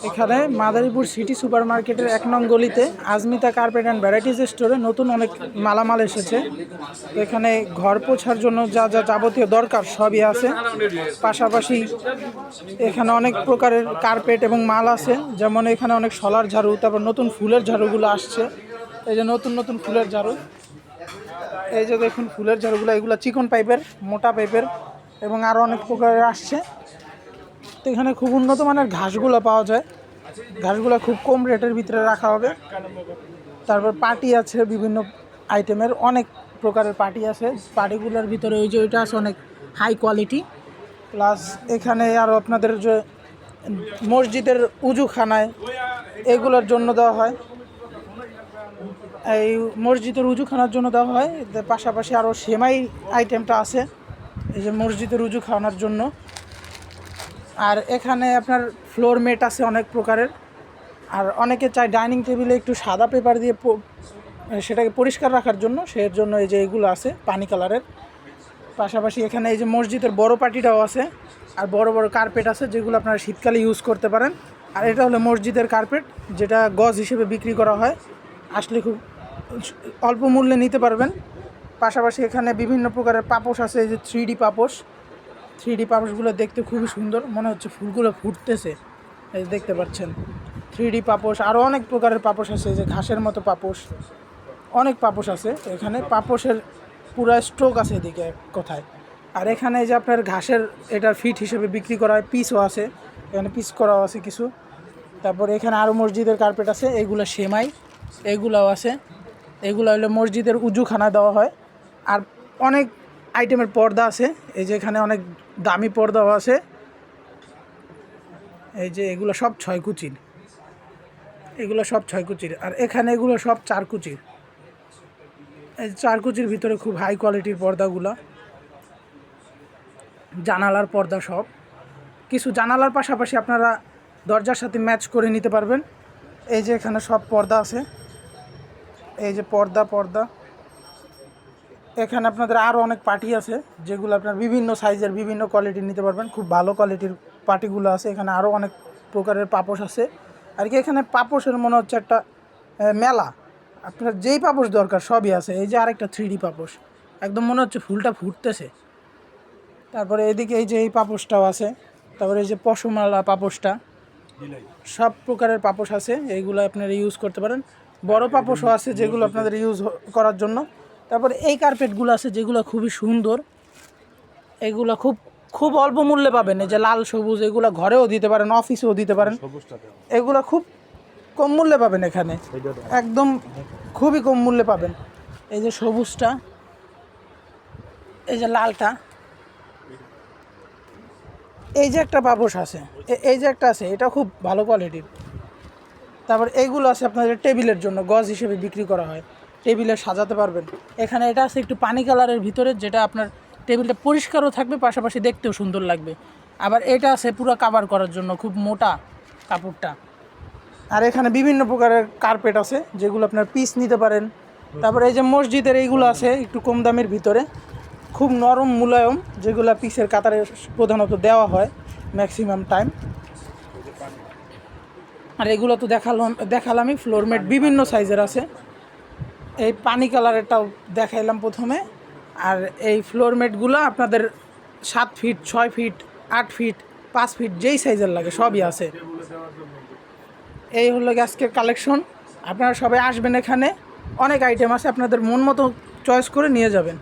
এখানে Madaripur city super মার্কেটের 1 নং গলিতে আজমিতা কার্পেট অ্যান্ড ভ্যারাইটিস স্টোরে নতুন অনেক মালামাল এসেছে। এখানে ঘর পোছার জন্য যা যা যাবতীয় দরকার সবই আছে। পাশাপাশি এখানে অনেক প্রকারের কার্পেট এবং মাল আছে, যেমন এখানে অনেক শলার ঝাড়ু, তারপর নতুন ফুলের ঝাড়ুগুলো আসছে। এই যে নতুন নতুন ফুলের ঝাড়ু, এই যে দেখুন ফুলের ঝাড়ুগুলো, এগুলো চিকন পাইপের, মোটা পাইপের এবং আরও অনেক প্রকারের আসছে। তো এখানে খুব উন্নত মানের ঘাসগুলো পাওয়া যায়, ঘাসগুলো খুব কম রেটের ভিতরে রাখা হবে। তারপর পার্টি আছে, বিভিন্ন আইটেমের অনেক প্রকারের পার্টি আছে। পার্টিগুলোর ভিতরে ওই যে ওইটা আছে অনেক হাই কোয়ালিটি। প্লাস এখানে আরও আপনাদের যে মসজিদের উজুখানায় এগুলোর জন্য দেওয়া হয়, এই মসজিদের উজুখানার জন্য দেওয়া হয়। পাশাপাশি আরও সেমাই আইটেমটা আছে, এই যে মসজিদের উজু খাওয়ানোর জন্য। আর এখানে আপনার ফ্লোর মেট আছে অনেক প্রকারের। আর অনেকে চায় ডাইনিং টেবিলে একটু সাদা পেপার দিয়ে সেটাকে পরিষ্কার রাখার জন্য, সেই জন্য এই যে এইগুলো আছে পানি কালারের। পাশাপাশি এখানে এই যে মসজিদের বড় পাটিটাও আছে, আর বড় বড় কার্পেট আছে যেগুলো আপনারা শীতকালে ইউজ করতে পারেন। আর এটা হলো মসজিদের কার্পেট, যেটা গজ হিসেবে বিক্রি করা হয়, আসলে খুব অল্প মূল্যে নিতে পারবেন। পাশাপাশি এখানে বিভিন্ন প্রকারের পাপোশ আছে, এই যে 3D পাপোশ। 3D পাপোশগুলো দেখতে খুবই সুন্দর, মনে হচ্ছে ফুলগুলো ফুটতেছে, এই দেখতে পাচ্ছেন 3D পাপোশ। আরও অনেক প্রকারের পাপোশ আছে, এই যে ঘাসের মতো পাপোশ, অনেক পাপোশ আছে এখানে। পাপোশের পুরো স্টক আছে এদিকে কোথায়। আর এখানে এই যে আপনার ঘাসের এটার ফিট হিসেবে বিক্রি করা হয়, পিসও আছে, এখানে পিস করাও আছে কিছু। তারপর এখানে আরও মসজিদের কার্পেট আছে, এইগুলো সেমাই, এগুলাও আছে। এগুলো হলো মসজিদের উজুখানা দেওয়া হয়। আর অনেক আইটেমের পর্দা আছে, এই যে এখানে অনেক দামি পর্দাও আছে। এই যে এগুলো সব 6 কুচির, এগুলো সব 6 কুচির। আর এখানে এগুলো সব 4 কুচির। এই 4 কুচির ভিতরে খুব হাই কোয়ালিটির পর্দাগুলো, জানালার পর্দা সব কিছু। জানালার পাশাপাশি আপনারা দরজার সাথে ম্যাচ করে নিতে পারবেন। এই যে এখানে সব পর্দা আছে, এই যে পর্দা। এখানে আপনাদের আরও অনেক পার্টি আছে, যেগুলো আপনার বিভিন্ন সাইজের বিভিন্ন কোয়ালিটির নিতে পারবেন। খুব ভালো কোয়ালিটির পার্টিগুলো আছে এখানে। আরও অনেক প্রকারের পাপোশ আছে আর কি। এখানে পাপোশের মনে হচ্ছে একটা মেলা, আপনার যেই পাপোশ দরকার সবই আছে। এই যে আরেকটা 3D পাপোশ, একদম মনে হচ্ছে ফুলটা ফুটতেছে। তারপরে এদিকে এই যে এই পাপোশটাও আছে। তারপরে এই যে পশমালা পাপোশটা, সব প্রকারের পাপোশ আছে, এইগুলো আপনারা ইউজ করতে পারেন। বড় পাপোশও আছে যেগুলো আপনাদের ইউজ করার জন্য। তারপরে এই কার্পেটগুলো আছে যেগুলো খুবই সুন্দর, এগুলো খুব খুব অল্প মূল্যে পাবেন। এই যে লাল সবুজ, এগুলো ঘরেও দিতে পারেন, অফিসেও দিতে পারেন। এগুলো খুব কম মূল্যে পাবেন এখানে, একদম খুবই কম মূল্যে পাবেন। এই যে সবুজটা, এই যে লালটা, এই যে একটা পাপোশ আছে, এই যে একটা আছে, এটা খুব ভালো কোয়ালিটির। তারপর এইগুলো আছে আপনাদের টেবিলের জন্য, গজ হিসেবে বিক্রি করা হয়, টেবিলে সাজাতে পারবেন। এখানে এটা আছে একটু পানি কালারের ভিতরে, যেটা আপনার টেবিলটা পরিষ্কারও থাকবে, পাশাপাশি দেখতেও সুন্দর লাগবে। আবার এটা আছে পুরো কাভার করার জন্য, খুব মোটা কাপড়টা। আর এখানে বিভিন্ন প্রকারের কার্পেট আছে যেগুলো আপনার পিস নিতে পারেন। তারপরে এই যে মসজিদের এইগুলো আছে একটু কম দামের ভিতরে, খুব নরম মুলায়ম, যেগুলো পিসের কাতারে প্রধানত দেওয়া হয় ম্যাক্সিমাম টাইম। আর এগুলো তো দেখালামই। ফ্লোরমেট বিভিন্ন সাইজের আছে, এই পানি কালারেরটাও দেখাইলাম প্রথমে। আর এই ফ্লোরমেটগুলো আপনাদের 7 ফিট, 6 ফিট, 8 ফিট, 5 ফিট, যেই সাইজের লাগে সবই আছে। এই হলো আজকের কালেকশন। আপনারা সবাই আসবেন, এখানে অনেক আইটেম আছে, আপনাদের মন মতো চয়েস করে নিয়ে যাবেন।